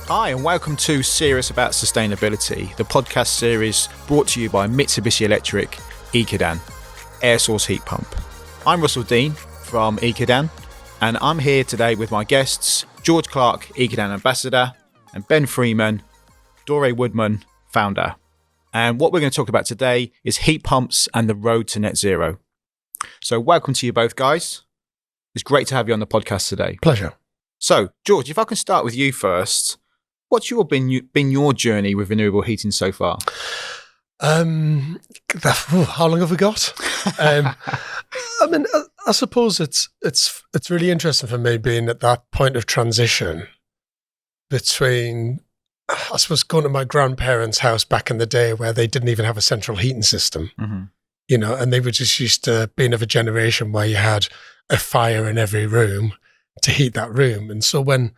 Hi, and welcome to Serious About Sustainability, the podcast series brought to you by Mitsubishi Electric Ecodan, air source heat pump. I'm Russell Dean from Ecodan, and I'm here today with my guests, Clarke, Ecodan Ambassador, and Ben Freeman, Dore Woodman, founder. And what we're going to talk about today is heat pumps and the road to net zero. So welcome to you both, guys. It's great to have you on the podcast today. Pleasure. So, George, if I can start with you first, what's been your journey with renewable heating so far? How long have we got? I suppose it's really interesting for me being at that point of transition between, I suppose, going to my grandparents' house back in the day where they didn't even have a central heating system, and they were just used to being of a generation where you had a fire in every room to heat that room. And so when,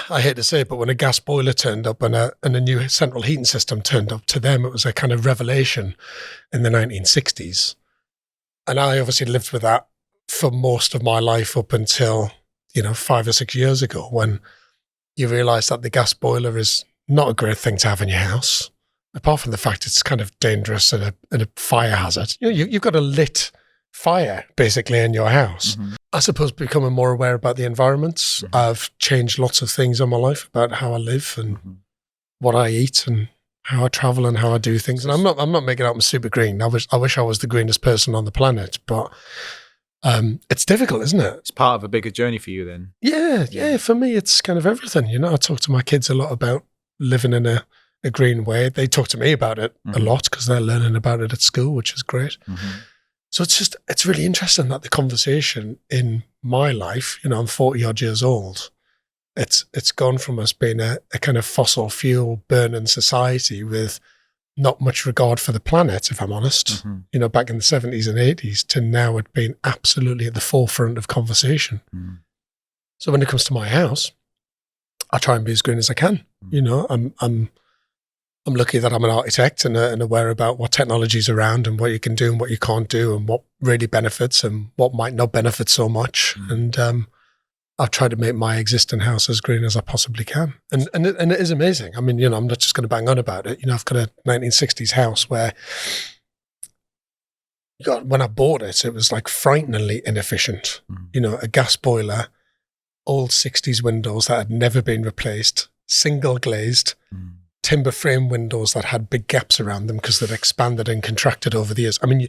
I hate to say it, but when a gas boiler turned up and a new central heating system turned up, to them it was a kind of revelation in the 1960s. And I obviously lived with that for most of my life up until, 5 or 6 years ago, when you realise that the gas boiler is not a great thing to have in your house, apart from the fact it's kind of dangerous and a fire hazard. You've got a lit fire basically in your house. I suppose becoming more aware about the environment. I've changed lots of things in my life about how I live and what I eat and how I travel and how I do things. And I'm not making out I'm super green. I wish I was the greenest person on the planet, but it's difficult, isn't it? It's part of a bigger journey for you then. Yeah. For me, it's kind of everything. I talk to my kids a lot about living in a green way. They talk to me about it a lot because they're learning about it at school, which is great. So it's really interesting that the conversation in my life, I'm 40 odd years old, it's gone from us being a kind of fossil fuel burning society with not much regard for the planet, if I'm honest, back in the 70s and 80s, to now it being absolutely at the forefront of conversation. So when it comes to my house, I try and be as green as I can. I'm lucky that I'm an architect and aware about what technology's around and what you can do and what you can't do and what really benefits and what might not benefit so much. And I've tried to make my existing house as green as I possibly can. And it is amazing. I mean, I'm not just going to bang on about it. I've got a 1960s house where when I bought it, it was like frighteningly inefficient. A gas boiler, old 60s windows that had never been replaced, single glazed, timber frame windows that had big gaps around them because they'd expanded and contracted over the years. I mean,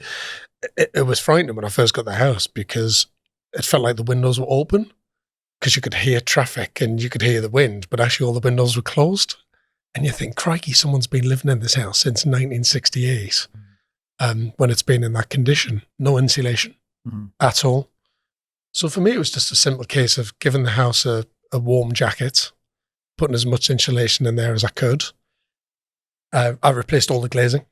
it was frightening when I first got the house because it felt like the windows were open because you could hear traffic and you could hear the wind, but actually all the windows were closed. And you think, crikey, someone's been living in this house since 1968 when it's been in that condition. No insulation at all. So for me, it was just a simple case of giving the house a warm jacket, putting as much insulation in there as I could. I replaced all the glazing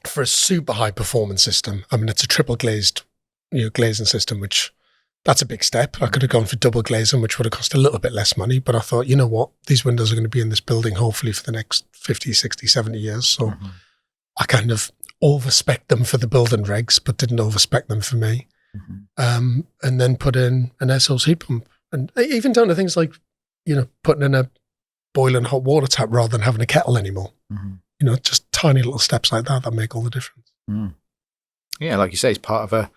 for a super high performance system. I mean, it's a triple glazed, glazing system, which that's a big step. I could have gone for double glazing, which would have cost a little bit less money. But I thought, you know what? These windows are going to be in this building hopefully for the next 50, 60, 70 years. So I kind of overspec'd them for the building regs, but didn't overspec them for me. And then put in an air source heat pump. And even down to things like, putting in a boiling hot water tap rather than having a kettle anymore. Just tiny little steps like that make all the difference. Yeah, like you say, it's part of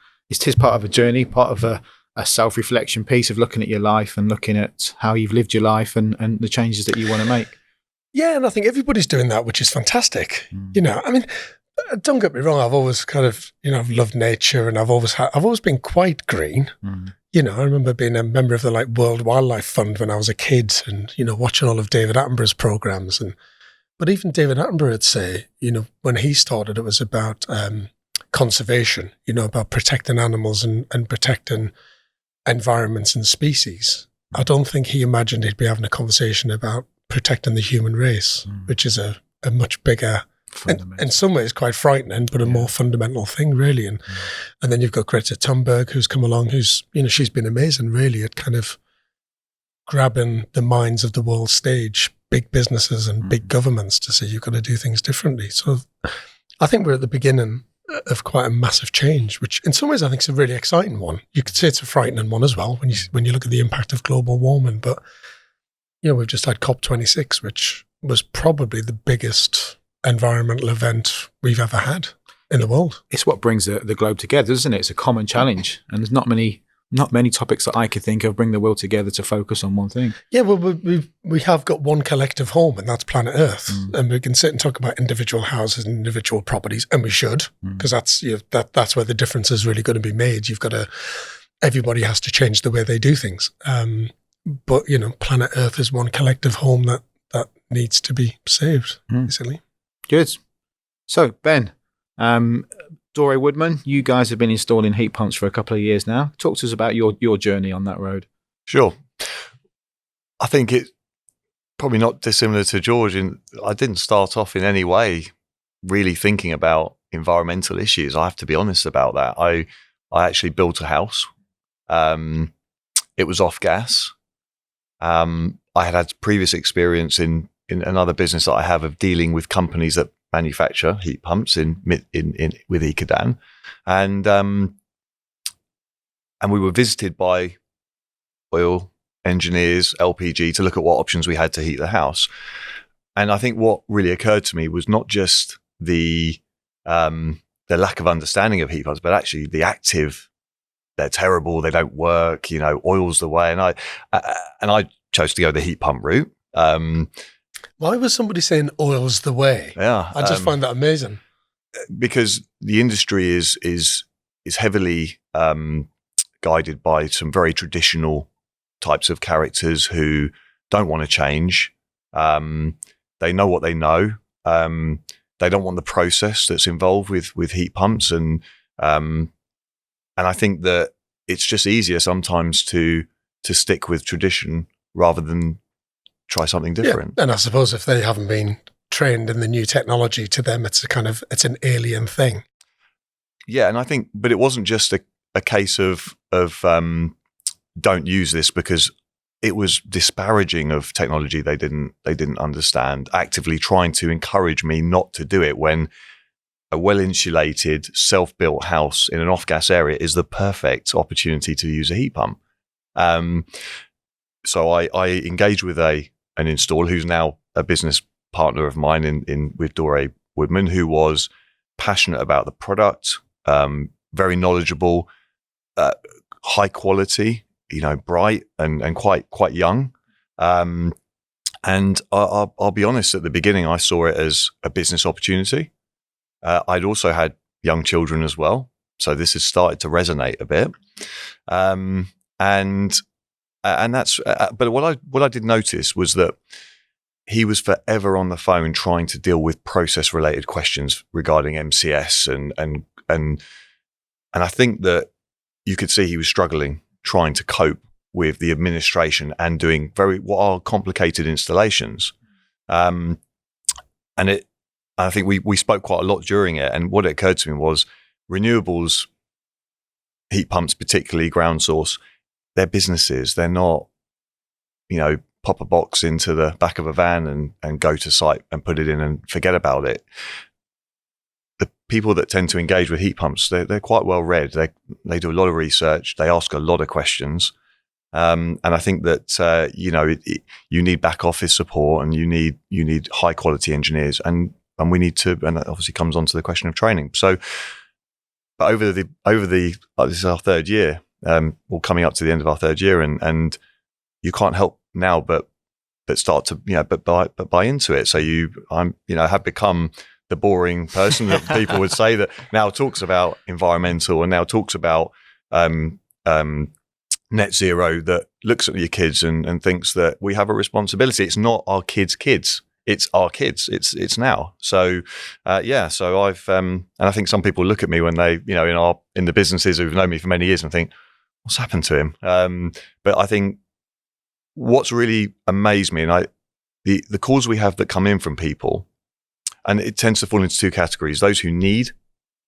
a journey, part of a self-reflection piece of looking at your life and looking at how you've lived your life and the changes that you want to make. Yeah, and I think everybody's doing that, which is fantastic. I mean, don't get me wrong, I've always kind of, I've loved nature and I've always been quite green. I remember being a member of the World Wildlife Fund when I was a kid and, watching all of David Attenborough's programs. But even David Attenborough would say, when he started, it was about conservation, about protecting animals and protecting environments and species. I don't think he imagined he'd be having a conversation about protecting the human race, which is a much bigger, in some ways quite frightening, but a more fundamental thing, really. And then you've got Greta Thunberg, who's come along, who's, she's been amazing, really, at kind of grabbing the minds of the world stage, big businesses and big governments, to say you've got to do things differently. So I think we're at the beginning of quite a massive change, which in some ways I think is a really exciting one. You could say it's a frightening one as well when you look at the impact of global warming, but we've just had COP26, which was probably the biggest environmental event we've ever had in the world. It's what brings the globe together, isn't it? It's a common challenge, and there's not many topics that I could think of bring the world together to focus on one thing. Yeah, well, we have got one collective home, and that's planet Earth. And we can sit and talk about individual houses and individual properties, and we should, because that's where the difference is really going to be made. Everybody has to change the way they do things. But planet Earth is one collective home that needs to be saved, basically. Good. So, Ben, Dore Woodman, you guys have been installing heat pumps for a couple of years now. Talk to us about your journey on that road. Sure. I think it's probably not dissimilar to George. I didn't start off in any way really thinking about environmental issues. I have to be honest about that. I actually built a house. It was off gas. I had previous experience in another business that I have of dealing with companies that manufacture heat pumps with Ecodan, and we were visited by oil engineers, LPG, to look at what options we had to heat the house. And I think what really occurred to me was not just the lack of understanding of heat pumps, but actually the active. They're terrible. They don't work. Oil's the way. And I chose to go the heat pump route. Why was somebody saying oil's the way? Yeah, I just find that amazing. Because the industry is heavily guided by some very traditional types of characters who don't want to change. They know what they know. They don't want the process that's involved with heat pumps, and I think that it's just easier sometimes to stick with tradition rather than try something different. Yeah. And I suppose if they haven't been trained in the new technology, to them it's an alien thing. Yeah, and I think, but it wasn't just a case of don't use this, because it was disparaging of technology they didn't understand, actively trying to encourage me not to do it, when a well-insulated, self-built house in an off-gas area is the perfect opportunity to use a heat pump. So I engaged with an installer who's now a business partner of mine with Dore Woodman, who was passionate about the product, very knowledgeable, high quality, bright and quite young. And I'll be honest, at the beginning, I saw it as a business opportunity. I'd also had young children as well, so this has started to resonate a bit. And that's, but what I did notice was that he was forever on the phone trying to deal with process related questions regarding MCS, and I think that you could see he was struggling trying to cope with the administration and doing what are complicated installations. And I think we spoke quite a lot during it, and what occurred to me was renewables, heat pumps, particularly ground source, they're businesses. They're not, pop a box into the back of a van and go to site and put it in and forget about it. The people that tend to engage with heat pumps, they're quite well read. They do a lot of research. They ask a lot of questions. And I think that, you need back office support, and you need high quality engineers, and we need to, and that obviously comes on to the question of training. So, but over the this is our third year, we're coming up to the end of our third year, and you can't help now but start to but buy into it. So have become the boring person that people would say that now talks about environmental and now talks about net zero, that looks at your kids and thinks that we have a responsibility. It's not our kids' kids. It's our kids. It's now. So, So I've, and I think some people look at me when they, in the businesses who've known me for many years and think, what's happened to him? But I think what's really amazed me, and the calls we have that come in from people, and it tends to fall into two categories: those who need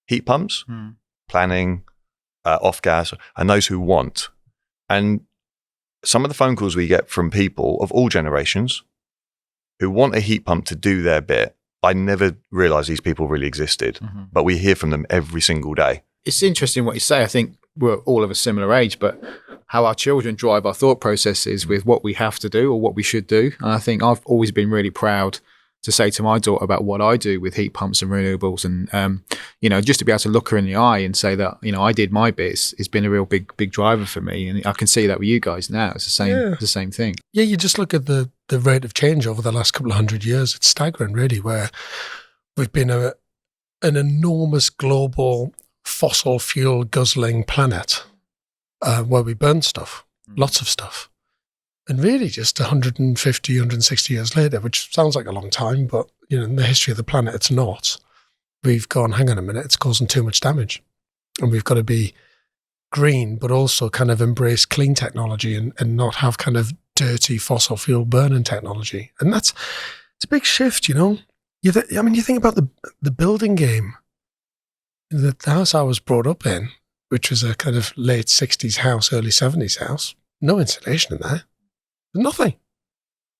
heat pumps, planning, off gas, and those who want. And some of the phone calls we get from people of all generations who want a heat pump to do their bit. I never realized these people really existed, but we hear from them every single day. It's interesting what you say. I think we're all of a similar age, but our children drive our thought processes with what we have to do or what we should do. And I think I've always been really proud to say to my daughter about what I do with heat pumps and renewables, and just to be able to look her in the eye and say that I did my bit. It's been a real big driver for me, and I can see that with you guys now. It's the same thing. Yeah, you just look at the rate of change over the last couple of 100 years. It's staggering, really, where we've been an enormous global fossil fuel guzzling planet where we burn stuff, lots of stuff. And really just 150, 160 years later, which sounds like a long time, but in the history of the planet, it's not. We've gone, hang on a minute, it's causing too much damage. And we've got to be green, but also kind of embrace clean technology and not have kind of dirty fossil fuel burning technology. And it's a big shift, You think about the building game. The house I was brought up in, which was a kind of late 60s house, early 70s house, no insulation in there. Nothing.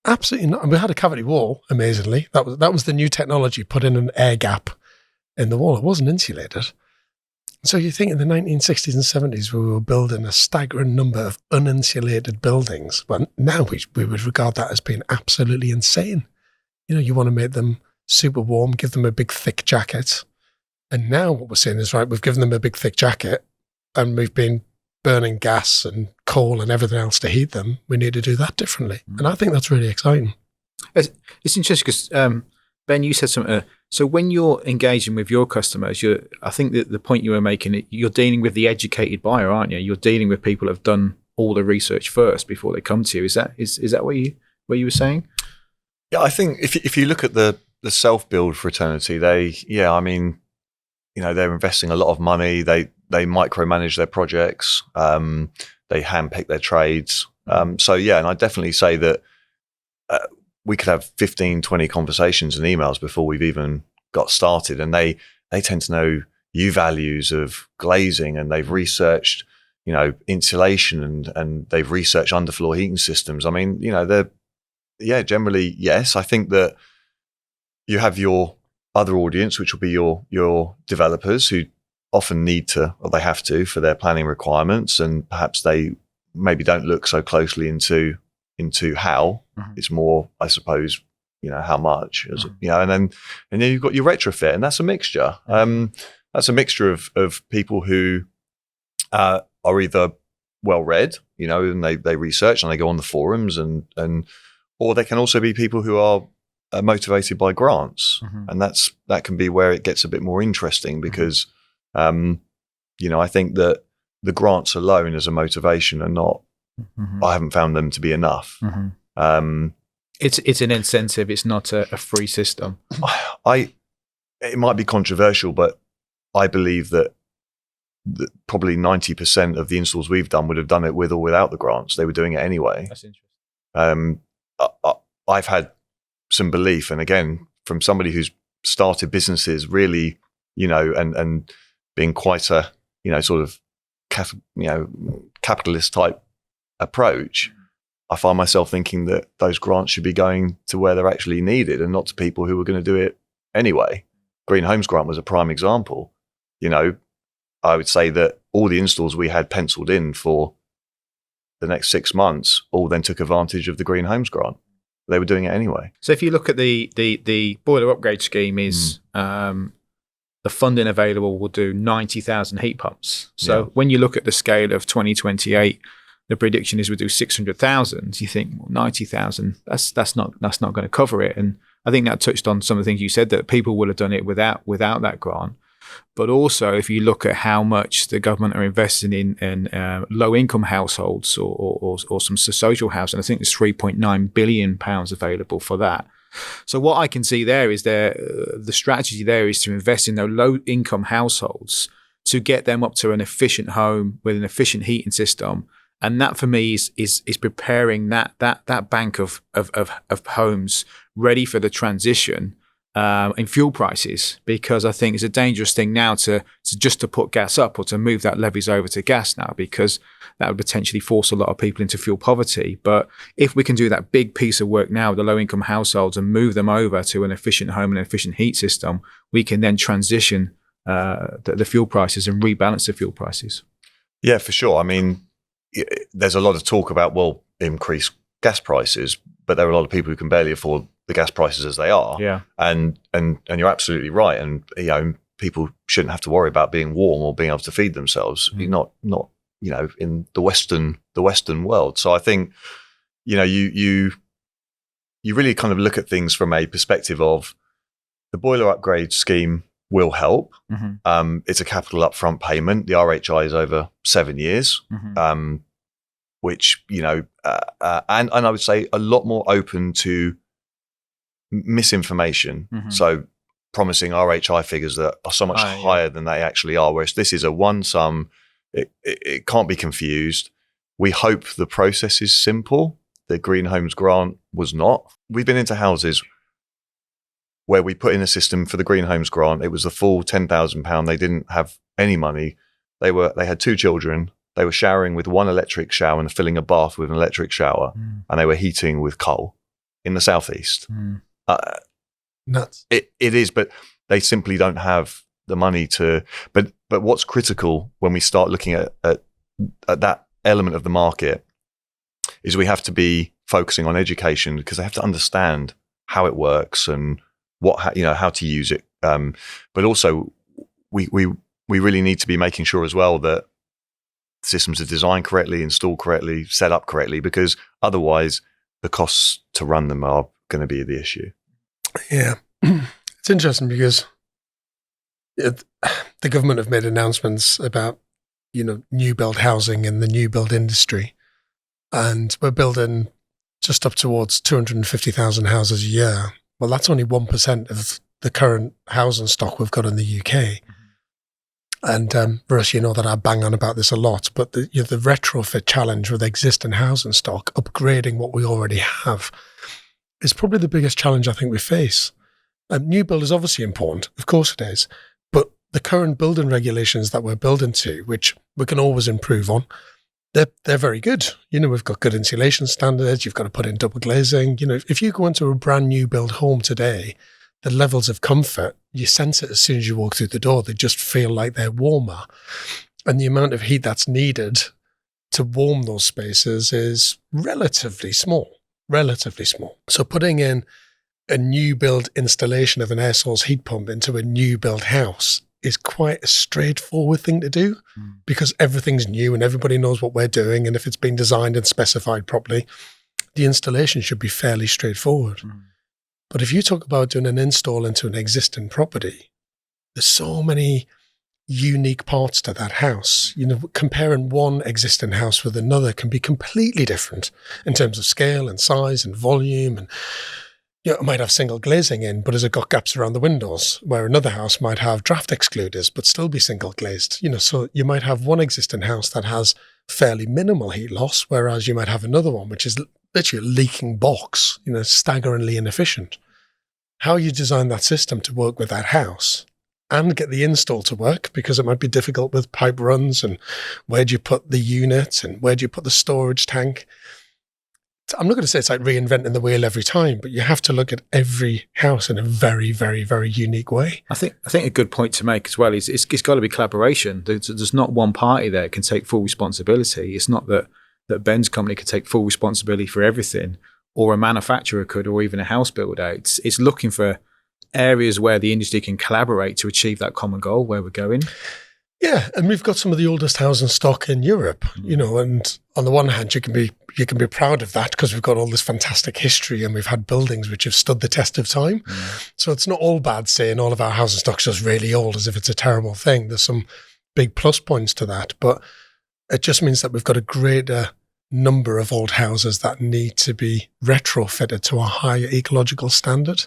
Absolutely not. And we had a cavity wall, amazingly. That was the new technology, put in an air gap in the wall. It wasn't insulated. So you think in the 1960s and 70s, we were building a staggering number of uninsulated buildings. Well, now we would regard that as being absolutely insane. You want to make them super warm, give them a big thick jacket. And now what we're saying is, right, we've given them a big thick jacket and we've been burning gas and coal and everything else to heat them. We need to do that differently. And I think that's really exciting. It's interesting because, Ben, you said something. So when you're engaging with your customers, I think that the point you were making, you're dealing with the educated buyer, aren't you? You're dealing with people who have done all the research first before they come to you. Is that what you were saying? Yeah, I think if you look at the self-build fraternity, they're investing a lot of money. They micromanage their projects. They handpick their trades. And I definitely say that we could have 15, 20 conversations and emails before we've even got started. And they tend to know U values of glazing, and they've researched, insulation and they've researched underfloor heating systems. Generally, yes. I think that you have your other audience, which will be your developers who often need to, or they have to, for their planning requirements, and perhaps they maybe don't look so closely into how. It's more, I suppose, how much, and then you've got your retrofit, and that's a mixture. That's a mixture of people who are either well read, and they research and they go on the forums, and or they can also be people who are motivated by grants, and that can be where it gets a bit more interesting because. I think that the grants alone as a motivation are not, I haven't found them to be enough. It's an incentive. It's not a free system. It might be controversial, but I believe that probably 90% of the installs we've done would have done it with or without the grants. They were doing it anyway. That's interesting. I've had some belief, and again, from somebody who's started businesses really, and being quite a, sort of, capitalist type approach, I find myself thinking that those grants should be going to where they're actually needed and not to people who are going to do it anyway. Green Homes Grant was a prime example. I would say that all the installs we had penciled in for the next 6 months all then took advantage of the Green Homes Grant. They were doing it anyway. So if you look at the boiler upgrade scheme is the funding available will do 90,000 heat pumps. So when you look at the scale of 2028, the prediction is we'll do 600,000. You think, well, 90,000, that's not going to cover it. And I think that touched on some of the things you said, that people would have done it without that grant. But also, if you look at how much the government are investing in low-income households or some social housing, I think there's £3.9 billion available for that. So what I can see there is the strategy there is to invest in those low-income households to get them up to an efficient home with an efficient heating system. And that for me is preparing that bank of homes ready for the transition in fuel prices, because I think it's a dangerous thing now to put gas up or to move that levies over to gas now, because that would potentially force a lot of people into fuel poverty. But if we can do that big piece of work now with the low income households and move them over to an efficient home and an efficient heat system, we can then transition the fuel prices and rebalance the fuel prices. Yeah, for sure. I mean, there's a lot of talk about, well, increased gas prices, but there are a lot of people who can barely afford the gas prices as they are. Yeah. And you're absolutely right. And, people shouldn't have to worry about being warm or being able to feed themselves. Not, in the Western world. So I think, you really kind of look at things from a perspective of the boiler upgrade scheme will help. It's a capital upfront payment. The RHI is over 7 years, which, and I would say a lot more open to misinformation. So promising RHI figures that are so much higher than they actually are, whereas this is a one sum, it can't be confused. We hope the process is simple. The Green Homes Grant was not. We've been into houses where we put in a system for the Green Homes Grant. It was the full £10,000. They didn't have any money. They had 2 children. They were showering with one electric shower and filling a bath with an electric shower, and they were heating with coal in the southeast. Nuts. It is, but they simply don't have the money to. But what's critical when we start looking at that element of the market is we have to be focusing on education, because they have to understand how it works and how to use it. But also, we really need to be making sure as well that systems are designed correctly, installed correctly, set up correctly, because otherwise the costs to run them are going to be the issue. Yeah. It's interesting because the government have made announcements about, new build housing in the new build industry. And we're building just up towards 250,000 houses a year. Well, that's only 1% of the current housing stock we've got in the UK. And Russ, that I bang on about this a lot, but the retrofit challenge with existing housing stock, upgrading what we already have, is probably the biggest challenge I think we face. New build is obviously important, of course it is, but the current building regulations that we're building to, which we can always improve on, they're very good. We've got good insulation standards. You've got to put in double glazing. If you go into a brand new build home today, the levels of comfort, you sense it as soon as you walk through the door. They just feel like they're warmer. And the amount of heat that's needed to warm those spaces is relatively small. So putting in a new build installation of an air source heat pump into a new build house is quite a straightforward thing to do, because everything's new and everybody knows what we're doing. And if it's been designed and specified properly, the installation should be fairly straightforward. But if you talk about doing an install into an existing property, there's so many unique parts to that house. Comparing one existing house with another can be completely different in terms of scale and size and volume. And it might have single glazing in, but has it got gaps around the windows, where another house might have draft excluders but still be single glazed. So you might have one existing house that has fairly minimal heat loss, whereas you might have another one which is literally a leaking box, staggeringly inefficient. How you design that system to work with that house and get the install to work, because it might be difficult with pipe runs, and where do you put the unit and where do you put the storage tank? I'm not going to say it's like reinventing the wheel every time, but you have to look at every house in a very, very, very unique way. I think a good point to make as well is it's got to be collaboration. There's not one party there that can take full responsibility. It's not that Ben's company could take full responsibility for everything, or a manufacturer could, or even a house builder. It's looking for areas where the industry can collaborate to achieve that common goal where we're going. Yeah, and we've got some of the oldest housing stock in Europe, and on the one hand, you can be proud of that because we've got all this fantastic history and we've had buildings which have stood the test of time. So it's not all bad saying all of our housing stock's just really old as if it's a terrible thing. There's some big plus points to that, but it just means that we've got a greater number of old houses that need to be retrofitted to a higher ecological standard.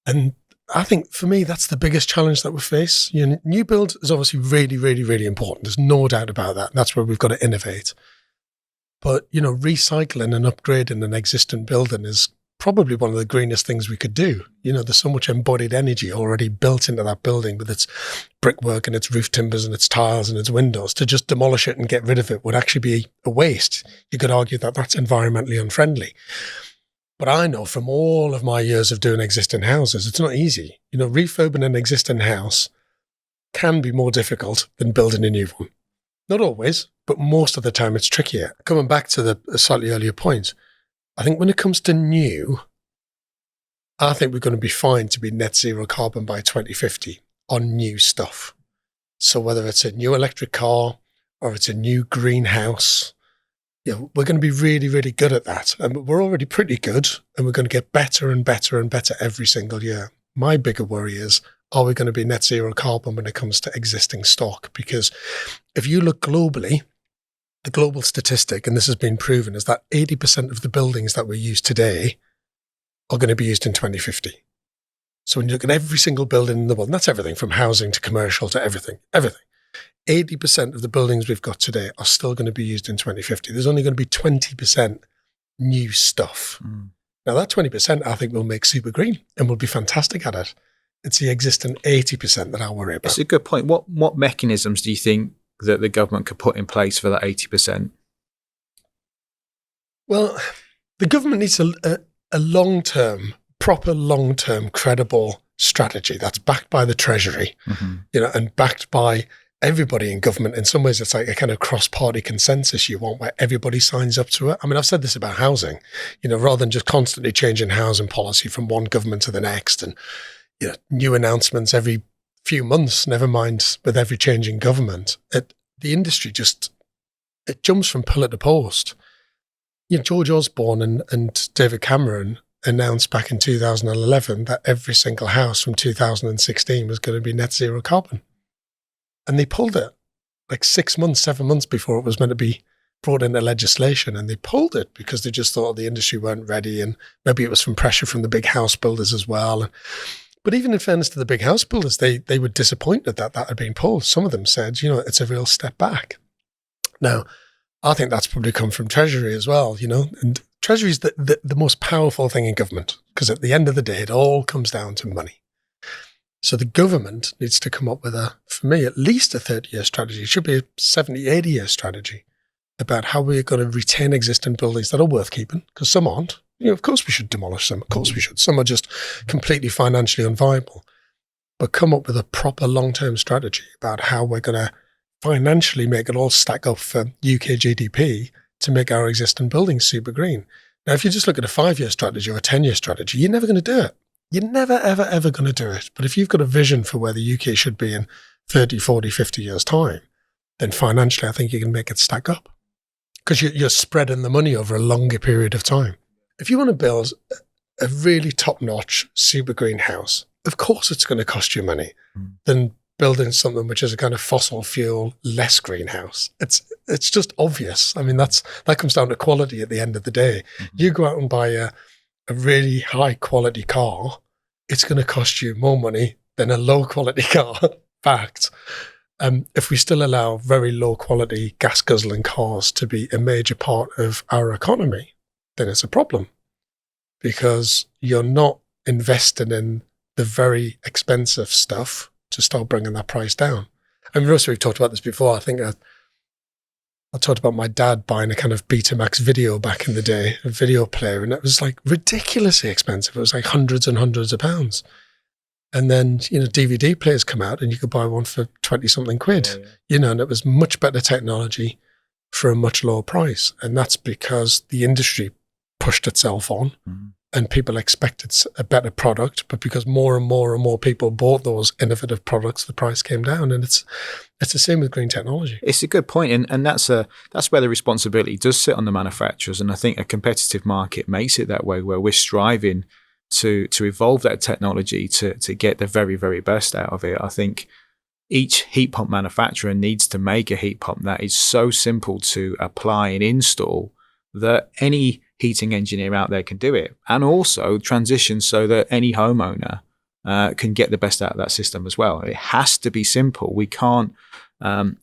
And I think for me, that's the biggest challenge that we face. New build is obviously really, really, really important. There's no doubt about that. That's where we've got to innovate. But, recycling and upgrading an existing building is probably one of the greenest things we could do. There's so much embodied energy already built into that building with its brickwork and its roof timbers and its tiles and its windows. To just demolish it and get rid of it would actually be a waste. You could argue that that's environmentally unfriendly. But I know from all of my years of doing existing houses, it's not easy. Refurbing an existing house can be more difficult than building a new one. Not always, but most of the time it's trickier. Coming back to the slightly earlier point, I think when it comes to new, I think we're going to be fine to be net zero carbon by 2050 on new stuff. So whether it's a new electric car or it's a new greenhouse, we're going to be really, really good at that. And we're already pretty good, and we're going to get better and better and better every single year. My bigger worry is, are we going to be net zero carbon when it comes to existing stock? Because if you look globally, the global statistic, and this has been proven, is that 80% of the buildings that we use today are going to be used in 2050. So when you look at every single building in the world, and that's everything from housing to commercial to everything, 80% of the buildings we've got today are still going to be used in 2050. There's only going to be 20% new stuff. Now that 20% I think will make super green and will be fantastic at it. It's the existing 80% that I worry about. It's a good point. What mechanisms do you think that the government could put in place for that 80%? Well, the government needs a long-term, proper long-term, credible strategy that's backed by the Treasury, and backed by everybody in government. In some ways, it's like a kind of cross-party consensus you want where everybody signs up to it. I mean, I've said this about housing, rather than just constantly changing housing policy from one government to the next and new announcements every few months, never mind with every changing government. The industry it jumps from pillar to post. George Osborne and David Cameron announced back in 2011 that every single house from 2016 was going to be net zero carbon. And they pulled it like 6 months, 7 months before it was meant to be brought into legislation. And they pulled it because they just thought the industry weren't ready. And maybe it was from pressure from the big house builders as well. But even in fairness to the big house builders, they were disappointed that had been pulled. Some of them said, it's a real step back. Now, I think that's probably come from Treasury as well, and Treasury is the most powerful thing in government because at the end of the day, it all comes down to money. So the government needs to come up with for me, at least a 30-year strategy. It should be a 70, 80-year strategy about how we're going to retain existing buildings that are worth keeping, because some aren't. Of course we should demolish them. Of course we should. Some are just completely financially unviable. But come up with a proper long-term strategy about how we're going to financially make it all stack up for UK GDP to make our existing buildings super green. Now, if you just look at a 5-year strategy or a 10-year strategy, you're never going to do it. You're never, ever, ever going to do it. But if you've got a vision for where the UK should be in 30, 40, 50 years' time, then financially, I think you can make it stack up because you're spreading the money over a longer period of time. If you want to build a really top-notch, super green house, of course it's going to cost you money than building something which is a kind of fossil fuel, less greenhouse. It's just obvious. I mean, that comes down to quality at the end of the day. You go out and buy a really high quality car, it's going to cost you more money than a low quality car. Fact. If we still allow very low quality gas guzzling cars to be a major part of our economy, then it's a problem because you're not investing in the very expensive stuff to start bringing that price down. I mean, we've talked about this before. I think I talked about my dad buying a kind of Betamax video back in the day, a video player, and it was like ridiculously expensive. It was like hundreds and hundreds of pounds. And then, DVD players come out and you could buy one for 20 something quid, and it was much better technology for a much lower price. And that's because the industry pushed itself on and people expected a better product, but because more and more and more people bought those innovative products, the price came down. And it's the same with green technology. It's a good point, and that's where the responsibility does sit on the manufacturers. And I think a competitive market makes it that way, where we're striving to evolve that technology to get the very, very best out of it. I think each heat pump manufacturer needs to make a heat pump that is so simple to apply and install that any heating engineer out there can do it, and also transition so that any homeowner can get the best out of that system as well. It has to be simple. We can't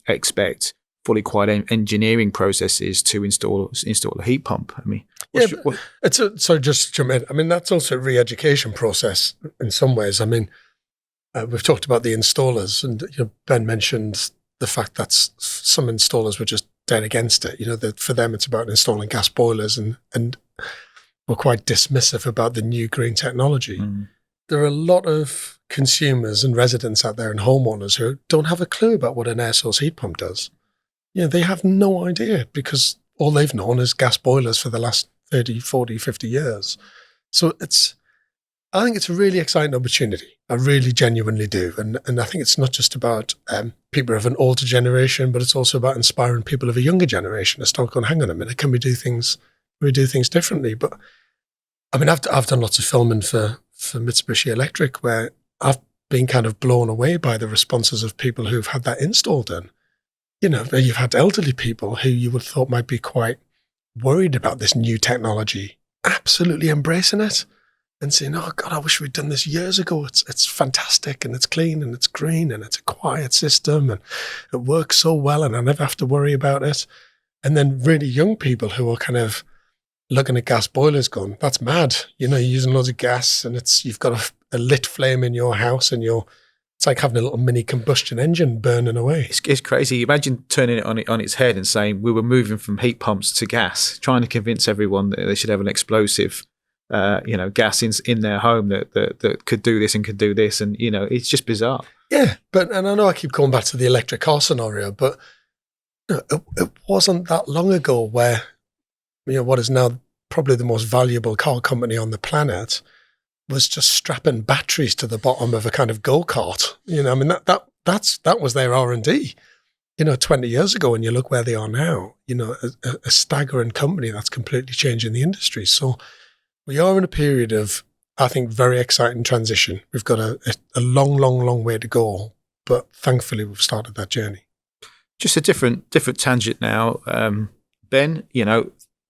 expect fully qualified engineering processes to install a heat pump. I mean, sorry, just to jump in. I mean, that's also a re-education process in some ways. I mean, we've talked about the installers, and Ben mentioned the fact that some installers were just dead against it. That for them it's about installing gas boilers, and were quite dismissive about the new green technology. There are a lot of consumers and residents out there and homeowners who don't have a clue about what an air source heat pump does. they have no idea because all they've known is gas boilers for the last 30, 40, 50 years. So I think it's a really exciting opportunity. I really genuinely do. And I think it's not just about people of an older generation, but it's also about inspiring people of a younger generation to start going, hang on a minute, can we do things differently? But I mean, I've done lots of filming for Mitsubishi Electric where I've been kind of blown away by the responses of people who've had that installed in. You've had elderly people who you would have thought might be quite worried about this new technology, absolutely embracing it and saying, oh God, I wish we'd done this years ago. It's fantastic and it's clean and it's green and it's a quiet system and it works so well and I never have to worry about it. And then really young people who are kind of looking at gas boilers going, that's mad. You're using loads of gas and you've got a lit flame in your house and it's like having a little mini combustion engine burning away. It's crazy. Imagine turning it on its head and saying we were moving from heat pumps to gas, trying to convince everyone that they should have an explosive, gas in their home that could do this and could do this, and it's just bizarre. Yeah, and I know I keep going back to the electric car scenario, but it wasn't that long ago where what is now probably the most valuable car company on the planet was just strapping batteries to the bottom of a kind of go-kart. I mean, that was their R&D, 20 years ago, and you look where they are now, a staggering company that's completely changing the industry. So we are in a period of, I think, very exciting transition. We've got a long, long, long way to go, but thankfully we've started that journey. Just a different tangent now. Ben,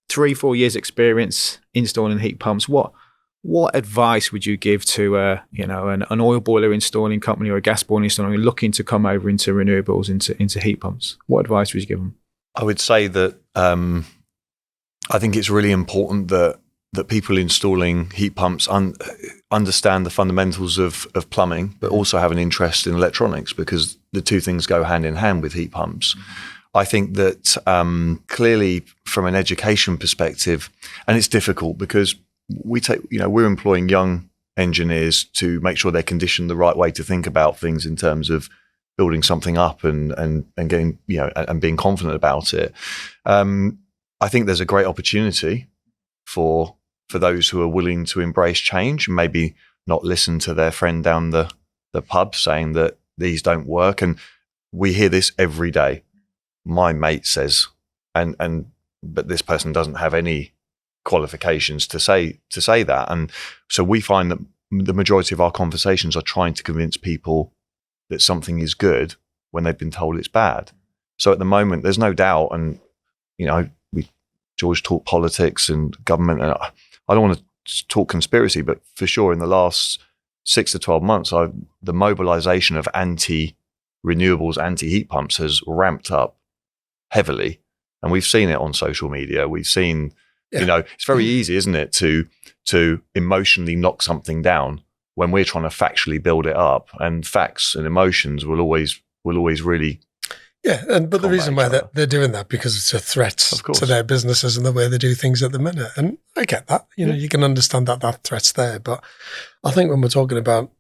3-4 years experience installing heat pumps. What advice would you give to an oil boiler installing company or a gas boiler installing looking to come over into renewables, into heat pumps? What advice would you give them? I would say that I think it's really important that people installing heat pumps understand the fundamentals of plumbing, but also have an interest in electronics, because the two things go hand in hand with heat pumps. I think that clearly from an education perspective, and it's difficult because we're employing young engineers to make sure they're conditioned the right way to think about things in terms of building something up and getting, and being confident about it. I think there's a great opportunity for those who are willing to embrace change and maybe not listen to their friend down the pub saying that these don't work. And we hear this every day. My mate says, but this person doesn't have any qualifications to say that. And so we find that the majority of our conversations are trying to convince people that something is good when they've been told it's bad. So at the moment, there's no doubt. And, George talked politics and government, and I don't want to talk conspiracy, but for sure in the last 6 to 12 months, the mobilization of anti-renewables, anti-heat pumps has ramped up heavily. And we've seen it on social media. We've seen, it's very easy, isn't it, to emotionally knock something down when we're trying to factually build it up. And facts and emotions will always really. Yeah, but the reason why they're doing that, because it's a threat to their businesses and the way they do things at the minute. And I get that. You can understand that threat's there. But I think when we're talking about,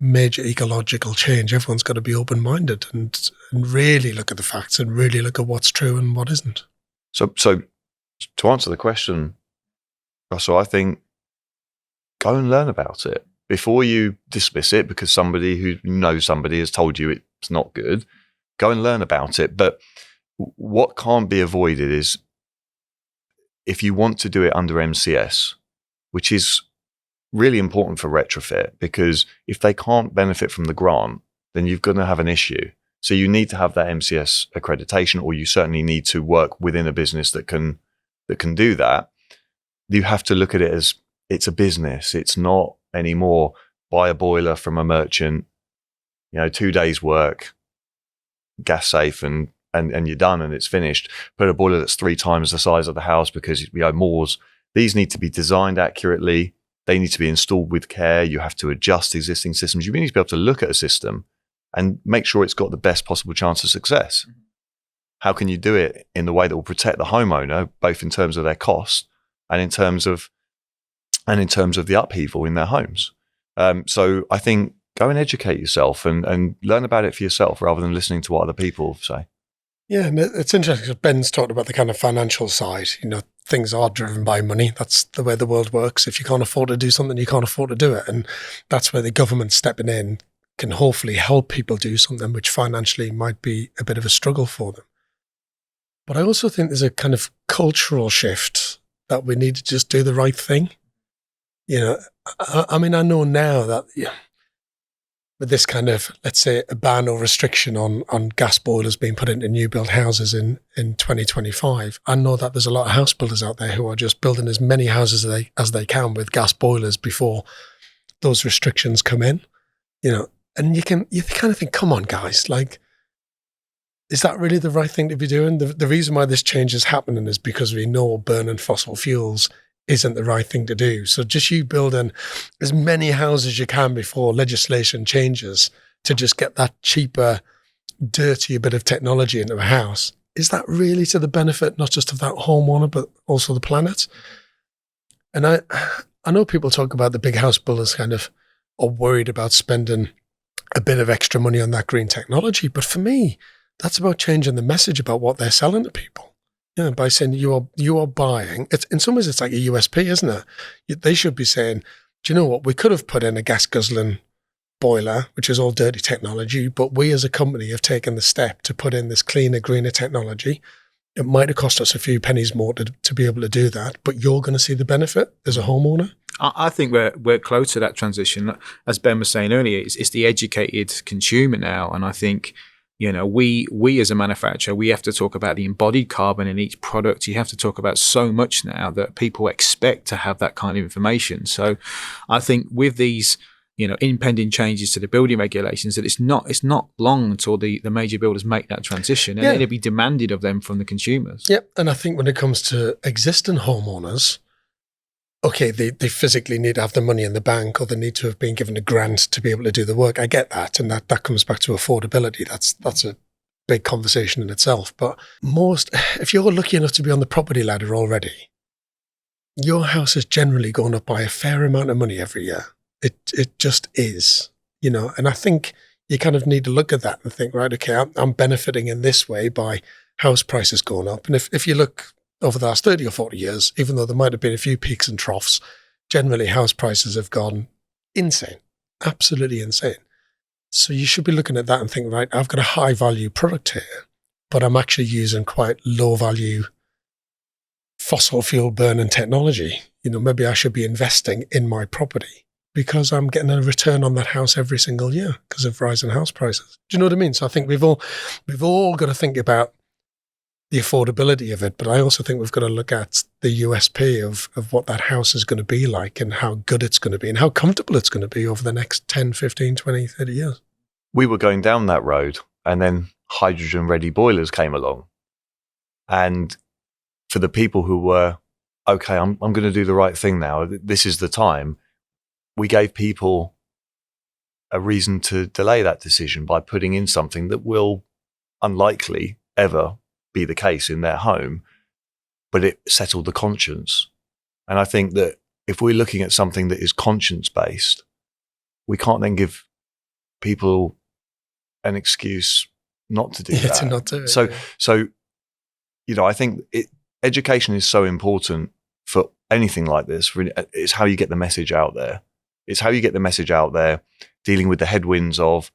major ecological change, everyone's got to be open-minded and really look at the facts and really look at what's true and what isn't. So to answer the question, Russell, I think go and learn about it before you dismiss it because somebody who knows somebody has told you it's not good. Go and learn about it. But what can't be avoided is if you want to do it under MCS, which is really important for retrofit, because if they can't benefit from the grant, then you're going to have an issue. So you need to have that MCS accreditation, or you certainly need to work within a business that can do that. You have to look at it as it's a business. It's not anymore buy a boiler from a merchant, 2 days work, gas safe, and you're done and it's finished. Put a boiler that's 3 times the size of the house because moors. These need to be designed accurately. They need to be installed with care. You have to adjust existing systems. You really need to be able to look at a system and make sure it's got the best possible chance of success. How can you do it in the way that will protect the homeowner, both in terms of their cost and in terms of the upheaval in their homes? So I think go and educate yourself and learn about it for yourself rather than listening to what other people say. Yeah, and it's interesting because Ben's talked about the kind of financial side. Things are driven by money. That's the way the world works. If you can't afford to do something, you can't afford to do it. And that's where the government stepping in can hopefully help people do something which financially might be a bit of a struggle for them. But I also think there's a kind of cultural shift that we need to just do the right thing. I know now that with this kind of, let's say, a ban or restriction on gas boilers being put into new build houses in 2025, I know that there's a lot of house builders out there who are just building as many houses as they can with gas boilers before those restrictions come in. And you kind of think, come on, guys, like, is that really the right thing to be doing? The reason why this change is happening is because we know burning fossil fuels isn't the right thing to do. So just you building as many houses as you can before legislation changes to just get that cheaper, dirtier bit of technology into a house, is that really to the benefit not just of that homeowner, but also the planet? And I know people talk about the big house builders kind of are worried about spending a bit of extra money on that green technology. But for me, that's about changing the message about what they're selling to people. By saying you are buying, it's in some ways it's like a USP, isn't it? They should be saying, do you know what? We could have put in a gas guzzling boiler, which is all dirty technology, but we as a company have taken the step to put in this cleaner, greener technology. It might have cost us a few pennies more to be able to do that, but you're going to see the benefit as a homeowner. I think we're close to that transition. As Ben was saying earlier, it's the educated consumer now, and I think we as a manufacturer, we have to talk about the embodied carbon in each product. You have to talk about so much now that people expect to have that kind of information. So I think with these, impending changes to the building regulations, that it's not long until the major builders make that transition, and it'll be demanded of them from the consumers. Yep. And I think when it comes to existing homeowners, okay, they physically need to have the money in the bank, or they need to have been given a grant to be able to do the work. I get that. And that comes back to affordability. That's a big conversation in itself. But if you're lucky enough to be on the property ladder already, your house is generally going up by a fair amount of money every year. It just is, and I think you kind of need to look at that and think, right, okay, I'm benefiting in this way by house prices going up. And if you look over the last 30 or 40 years, even though there might have been a few peaks and troughs, generally house prices have gone insane, absolutely insane. So you should be looking at that and think, right, I've got a high value product here, but I'm actually using quite low value fossil fuel burning technology. Maybe I should be investing in my property because I'm getting a return on that house every single year because of rising house prices. Do you know what I mean? So I think we've all got to think about the affordability of it, but I also think we've got to look at the USP of what that house is going to be like and how good it's going to be and how comfortable it's going to be over the next 10, 15, 20, 30 years. We were going down that road, and then hydrogen-ready boilers came along. And for the people who were, okay, I'm going to do the right thing now, this is the time, we gave people a reason to delay that decision by putting in something that will unlikely ever be the case in their home, but it settled the conscience. And I think that if we're looking at something that is conscience-based, we can't then give people an excuse not to do that. To not do it. So I think education is so important for anything like this. It's how you get the message out there. It's how you get the message out there, dealing with the headwinds of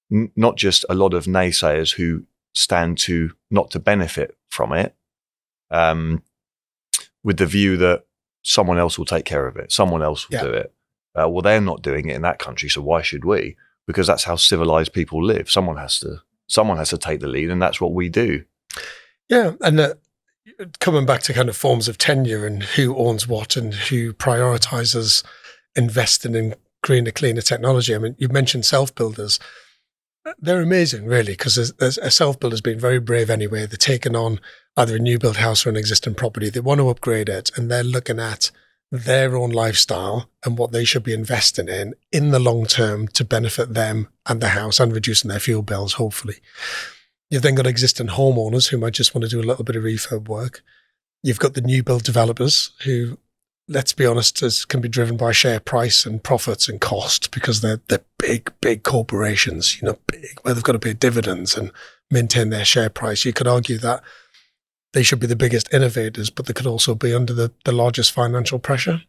not just a lot of naysayers who stand to not to benefit from it, with the view that someone else will take care of it, someone else will do it. Well, they're not doing it in that country, so why should we? Because that's how civilized people live. Someone has to take the lead, and that's what we do. Yeah, and coming back to kind of forms of tenure and who owns what and who prioritizes investing in greener, cleaner technology. I mean, you mentioned self-builders. They're amazing, really, because a self-builder's been very brave anyway. They're taking on either a new build house or an existing property. They want to upgrade it, and they're looking at their own lifestyle and what they should be investing in the long term to benefit them and the house and reducing their fuel bills, hopefully. You've then got existing homeowners who might just want to do a little bit of refurb work. You've got the new build developers who let's be honest, can be driven by share price and profits and cost, because they're big corporations, big, where they've got to pay dividends and maintain their share price. You could argue that they should be the biggest innovators, but they could also be under the largest financial pressure.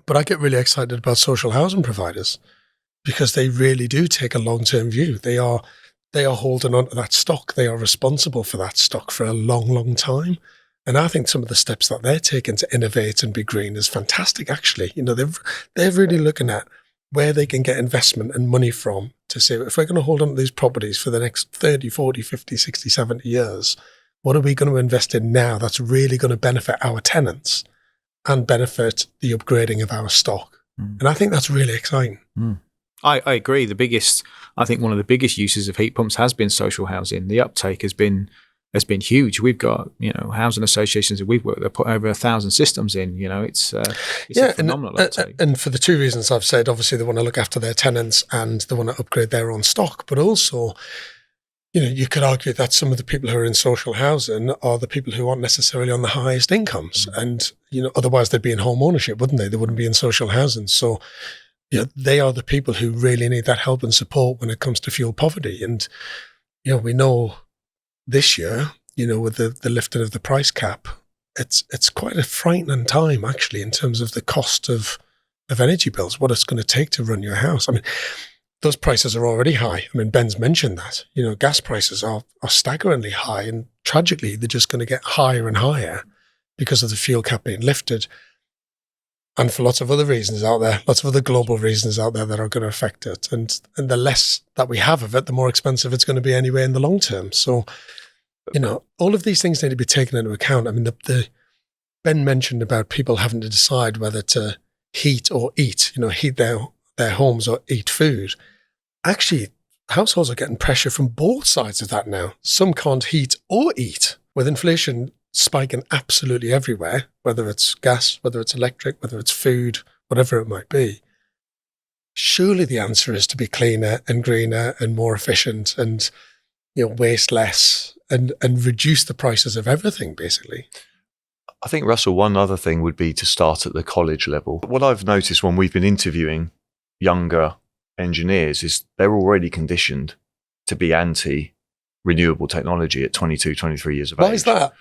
But I get really excited about social housing providers, because they really do take a long-term view. They are holding on to that stock. They are responsible for that stock for a long time. And I think some of the steps that they're taking to innovate and be green is fantastic, actually. They're really looking at where they can get investment and money from to say, if we're going to hold on to these properties for the next 30, 40, 50, 60, 70 years, what are we going to invest in now that's really going to benefit our tenants and benefit the upgrading of our stock? And I think that's really exciting. I agree. I think one of the biggest uses of heat pumps has been social housing. The uptake has been huge. We've got, housing associations that we've worked with, put over 1,000 systems in. It's a phenomenal uptake. And for the two reasons I've said, obviously they want to look after their tenants and they want to upgrade their own stock, but also, you could argue that some of the people who are in social housing are the people who aren't necessarily on the highest incomes. And, otherwise they'd be in home ownership, wouldn't they? They wouldn't be in social housing. So, they are the people who really need that help and support when it comes to fuel poverty. And, we know this year, with the lifting of the price cap, it's quite a frightening time, actually, in terms of the cost of energy bills, what it's going to take to run your house. I mean, those prices are already high. I mean, Ben's mentioned that. Gas prices are staggeringly high, and tragically, they're just going to get higher and higher because of the fuel cap being lifted. And for lots of other reasons out there, lots of other global reasons out there that are going to affect it. And the less that we have of it, the more expensive it's going to be anyway in the long term. So, all of these things need to be taken into account. I mean, Ben mentioned about people having to decide whether to heat or eat, heat their homes or eat food. Actually, households are getting pressure from both sides of that now. Some can't heat or eat. With inflation spiking absolutely everywhere, whether it's gas, whether it's electric, whether it's food, whatever it might be. Surely the answer is to be cleaner and greener and more efficient and, waste less and reduce the prices of everything, basically. I think, Russell, one other thing would be to start at the college level. What I've noticed when we've been interviewing younger engineers is they're already conditioned to be anti-renewable technology at 22, 23 years of age. Why is that?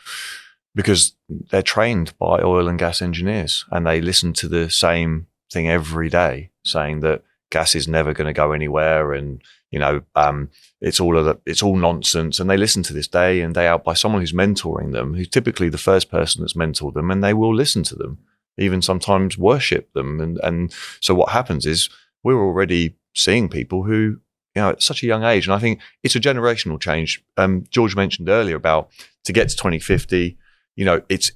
Because they're trained by oil and gas engineers and they listen to the same thing every day, saying that gas is never going to go anywhere and, it's all nonsense. And they listen to this day in, day out by someone who's mentoring them, who's typically the first person that's mentored them, and they will listen to them, even sometimes worship them. And so what happens is we're already seeing people who, at such a young age, and I think it's a generational change. George mentioned earlier about to get to 2050, it's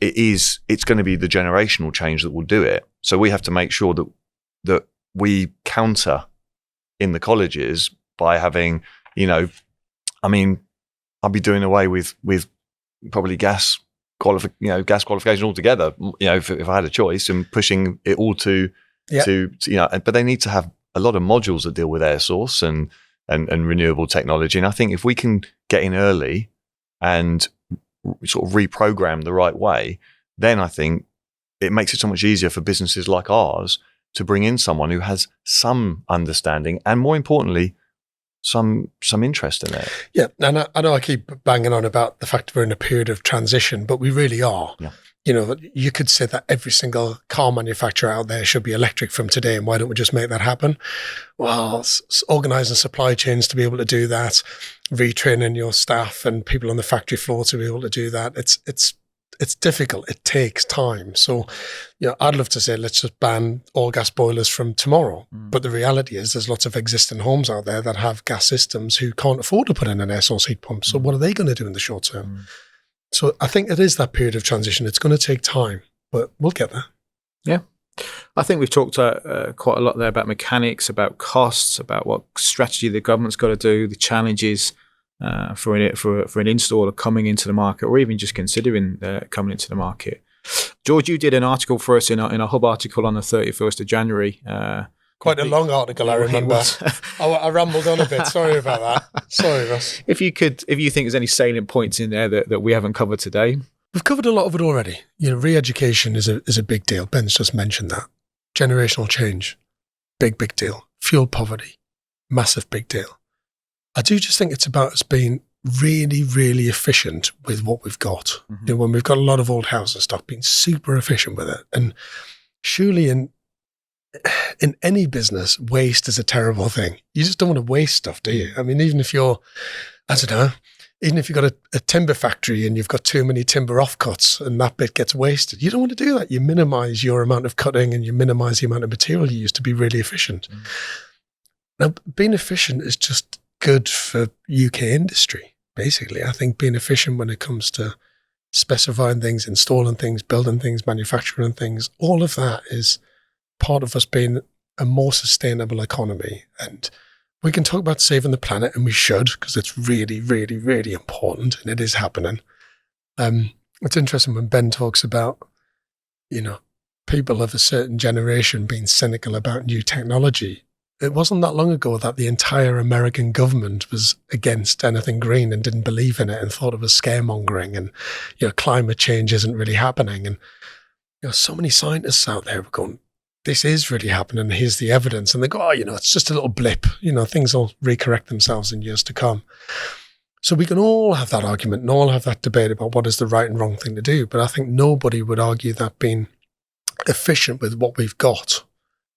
going to be the generational change that will do it. So we have to make sure that we counter in the colleges by having, I'll be doing away with probably gas qualification altogether, if I had a choice, and pushing it all to but they need to have a lot of modules that deal with air source and renewable technology. And I think if we can get in early and sort of reprogram the right way, then I think it makes it so much easier for businesses like ours to bring in someone who has some understanding and, more importantly, some interest in it. Yeah, and I know I keep banging on about the fact we're in a period of transition, but we really are. Yeah. You could say that every single car manufacturer out there should be electric from today, and why don't we just make that happen? Well, organising supply chains to be able to do that, retraining your staff and people on the factory floor to be able to do that. It's difficult. It takes time. So, I'd love to say let's just ban all gas boilers from tomorrow. But the reality is there's lots of existing homes out there that have gas systems who can't afford to put in an air source heat pump. So what are they going to do in the short term? So I think it is that period of transition. It's going to take time, but we'll get there. Yeah. I think we've talked quite a lot there about mechanics, about costs, about what strategy the government's got to do, the challenges for an installer coming into the market, or even just considering coming into the market. George, you did an article for us in a Hub article on the 31st of January. Quite a long article, I remember. I rambled on a bit. Sorry about that. Sorry, Russ. If you think there's any salient points in there that we haven't covered today. We've covered a lot of it already. Re-education is a big deal. Ben's just mentioned that. Generational change, big deal. Fuel poverty, massive big deal. I do just think it's about us being really, really efficient with what we've got. Mm-hmm. When we've got a lot of old housing stock, being super efficient with it. And surely in any business, waste is a terrible thing. You just don't want to waste stuff, do you? I mean, even if you've got a timber factory and you've got too many timber offcuts and that bit gets wasted, you don't want to do that. You minimize your amount of cutting and you minimize the amount of material you use to be really efficient. Mm. Now, being efficient is just good for UK industry, basically. I think being efficient when it comes to specifying things, installing things, building things, manufacturing things, all of that is part of us being a more sustainable economy. And we can talk about saving the planet, and we should, because it's really, really, really important, and it is happening. It's interesting when Ben talks about, people of a certain generation being cynical about new technology. It wasn't that long ago that the entire American government was against anything green and didn't believe in it and thought it was scaremongering, and climate change isn't really happening. And so many scientists out there were going, this is really happening, here's the evidence. And they go, it's just a little blip. Things will recorrect themselves in years to come. So we can all have that argument and all have that debate about what is the right and wrong thing to do. But I think nobody would argue that being efficient with what we've got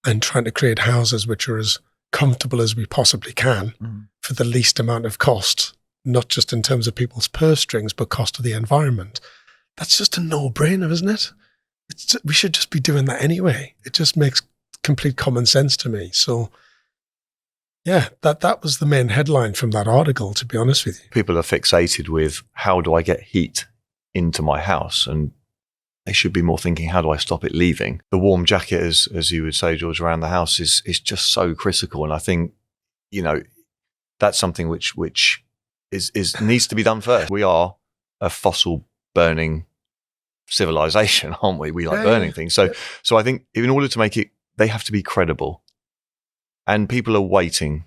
and trying to create houses which are as comfortable as we possibly can for the least amount of cost, not just in terms of people's purse strings, but cost of the environment. That's just a no-brainer, isn't it? We should just be doing that anyway. It just makes complete common sense to me. So, yeah, that was the main headline from that article, to be honest with you. People are fixated with, how do I get heat into my house? And they should be more thinking, how do I stop it leaving? The warm jacket, as you would say, George, around the house is just so critical. And I think, that's something which is needs to be done first. We are a fossil burning civilization, aren't we? We like burning things. So I think in order to make it, they have to be credible, and people are waiting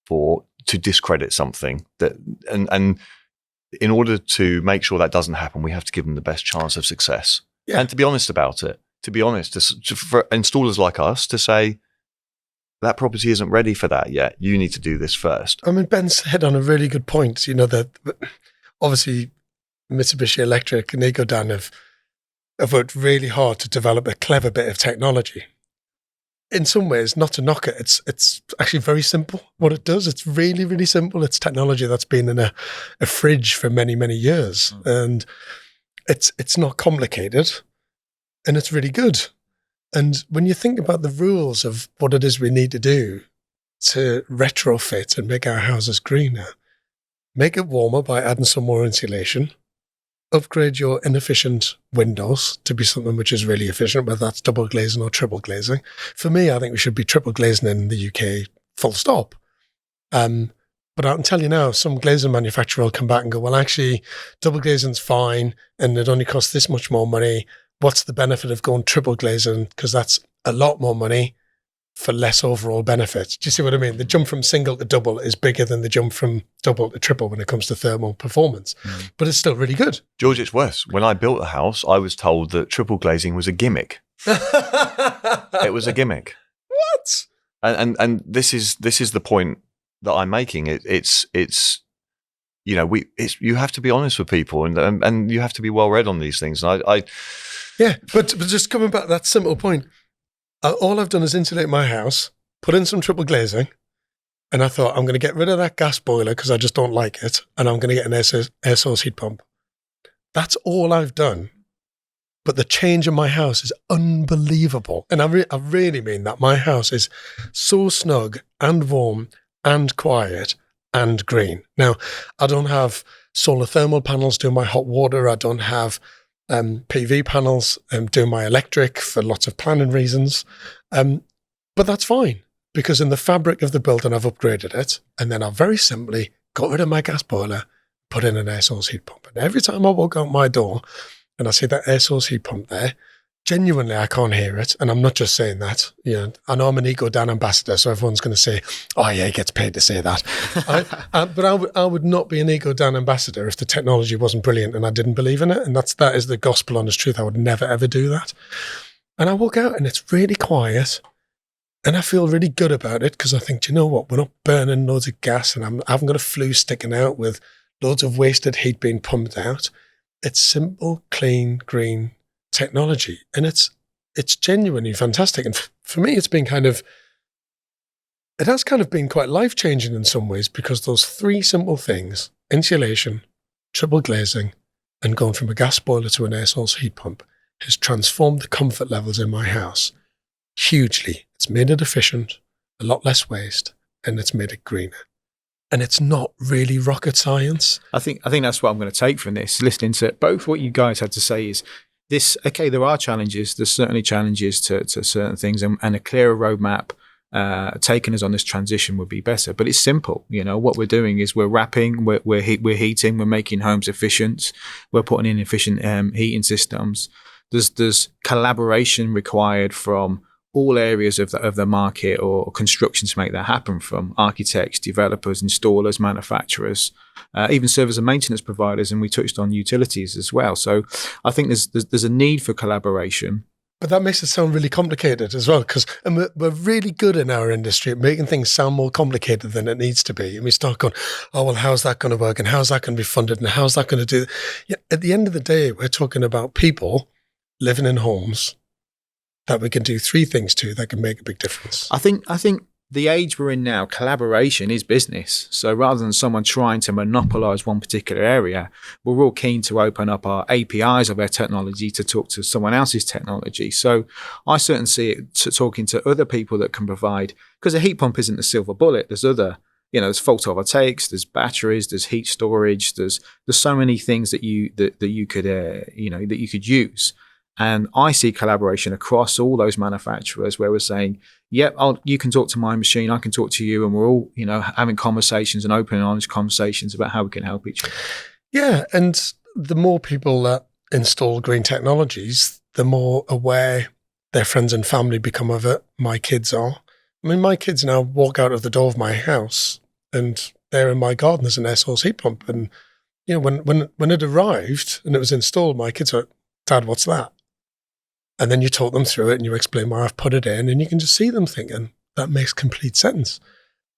to discredit something that, and in order to make sure that doesn't happen, we have to give them the best chance of success, and to be honest about it. To be honest, for installers like us to say that property isn't ready for that yet. You need to do this first. I mean, Ben's hit on a really good point. That obviously Mitsubishi Electric and Ecodan have worked really hard to develop a clever bit of technology. In some ways, not to knock it, it's actually very simple what it does. It's really, really simple. It's technology that's been in a fridge for many, many years. And it's not complicated, and it's really good. And when you think about the rules of what it is we need to do to retrofit and make our houses greener, make it warmer by adding some more insulation, upgrade your inefficient windows to be something which is really efficient, whether that's double glazing or triple glazing. For me, I think we should be triple glazing in the UK, full stop. But I can tell you now, some glazing manufacturer will come back and go, well, actually, double glazing's fine and it only costs this much more money. What's the benefit of going triple glazing? Because that's a lot more money for less overall benefit. Do you see what I mean? The jump from single to double is bigger than the jump from double to triple when it comes to thermal performance. But it's still really good. George, it's worse. When I built a house, I was told that triple glazing was a gimmick. It was a gimmick. What? And this is the point that I'm making. It's you have to be honest with people, and you have to be well read on these things. And yeah, but just coming back to that simple point, all I've done is insulate my house, put in some triple glazing, and I thought, I'm going to get rid of that gas boiler because I just don't like it, and I'm going to get an air source heat pump. That's all I've done. But the change in my house is unbelievable. And I really mean that. My house is so snug and warm and quiet and green. Now, I don't have solar thermal panels doing my hot water. I don't have PV panels doing my electric for lots of planning reasons. But that's fine, because in the fabric of the building, I've upgraded it. And then I've very simply got rid of my gas boiler, put in an air source heat pump. And every time I walk out my door and I see that air source heat pump there, genuinely, I can't hear it. And I'm not just saying that. I know I'm an Ecodan ambassador, so everyone's going to say, oh yeah, he gets paid to say that. But I would not be an Ecodan ambassador if the technology wasn't brilliant and I didn't believe in it. And that is the gospel honest truth. I would never, ever do that. And I walk out and it's really quiet. And I feel really good about it because I think, do you know what? We're not burning loads of gas and I haven't got a flue sticking out with loads of wasted heat being pumped out. It's simple, clean, green technology. And it's genuinely fantastic. And for me, it has kind of been quite life-changing in some ways because those three simple things, insulation, triple glazing, and going from a gas boiler to an air source heat pump, has transformed the comfort levels in my house hugely. It's made it efficient, a lot less waste, and it's made it greener. And it's not really rocket science. I think that's what I'm going to take from this, listening to both what you guys had to say is this, okay, there are challenges. There's certainly challenges to certain things, and a clearer roadmap taking us on this transition would be better. But it's simple. What we're doing is we're wrapping, we're heating, we're making homes efficient, we're putting in efficient heating systems. There's collaboration required from all areas of the market or construction to make that happen, from architects, developers, installers, manufacturers, even service and maintenance providers, and we touched on utilities as well. So I think there's a need for collaboration. But that makes it sound really complicated as well, because we're really good in our industry at making things sound more complicated than it needs to be. And we start going, oh, well, how's that going to work? And how's that going to be funded? And how's that going to do? Yeah, at the end of the day, we're talking about people living in homes that we can do three things to that can make a big difference. I think the age we're in now, collaboration is business. So rather than someone trying to monopolize one particular area, we're all keen to open up our APIs of our technology to talk to someone else's technology. So I certainly see it talking to other people that can provide, because a heat pump isn't the silver bullet. There's other, there's photovoltaics, there's batteries, there's heat storage, there's so many things that you could use. And I see collaboration across all those manufacturers where we're saying, yep, you can talk to my machine, I can talk to you, and we're all, having conversations and open and honest conversations about how we can help each other. Yeah, and the more people that install green technologies, the more aware their friends and family become of it. My kids are. I mean, my kids now walk out of the door of my house and they're in my garden. There's an air source heat pump. And, when it arrived and it was installed, my kids were, Dad, what's that? And then you talk them through it and you explain why I've put it in, and you can just see them thinking, that makes complete sense.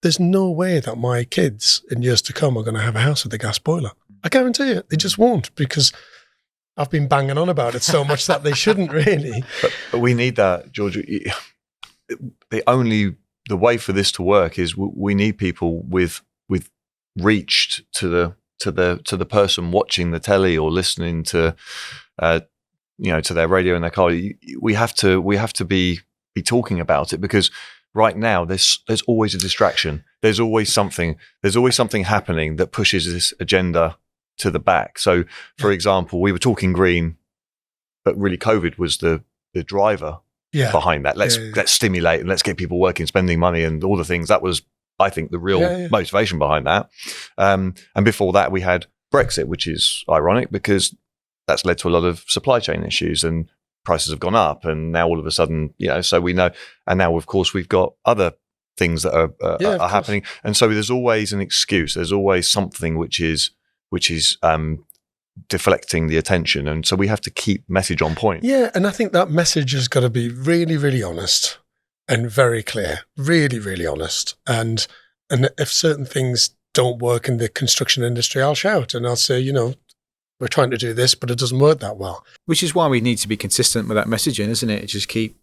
There's no way that my kids in years to come are going to have a house with a gas boiler. I guarantee it. They just won't, because I've been banging on about it so much that they shouldn't really. But we need that, George. The way for this to work is we need people with reach to the person watching the telly or listening to to their radio in their car. We have to be talking about it, because right now there's always a distraction. There's always something happening that pushes this agenda to the back. So, for example, we were talking green, but really COVID was the driver behind that. Let's stimulate and let's get people working, spending money, and all the things. That was, I think, the real motivation behind that. And before that, we had Brexit, which is ironic because that's led to a lot of supply chain issues and prices have gone up. And now all of a sudden, so we know. And now, of course, we've got other things that are happening. And so there's always an excuse. There's always something which is deflecting the attention. And so we have to keep message on point. Yeah. And I think that message has got to be really, really honest and very clear, really, really honest. And if certain things don't work in the construction industry, I'll shout and I'll say, we're trying to do this, but it doesn't work that well. Which is why we need to be consistent with that messaging, isn't it? Just keep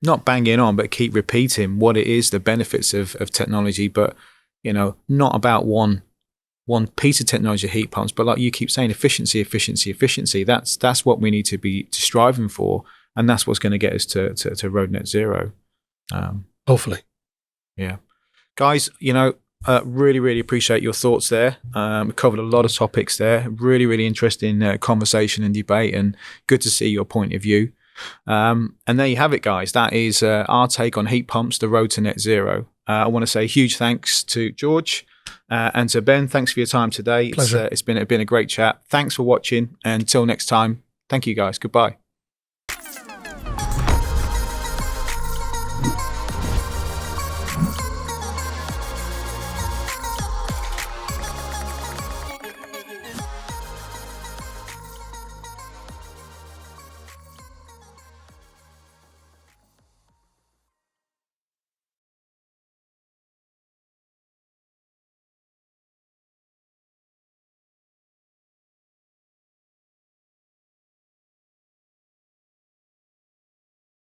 not banging on, but keep repeating what it is, the benefits of technology, but, not about one piece of technology, heat pumps, but like you keep saying, efficiency. That's what we need to be striving for. And that's what's going to get us to road net zero. Hopefully. Yeah. Guys, really, really appreciate your thoughts there. We covered a lot of topics there. Really, really interesting conversation and debate, and good to see your point of view. And there you have it, guys. That is our take on heat pumps, the road to net zero. I want to say huge thanks to George and to Ben. Thanks for your time today. Pleasure. It's been a great chat. Thanks for watching. Until next time, thank you, guys. Goodbye.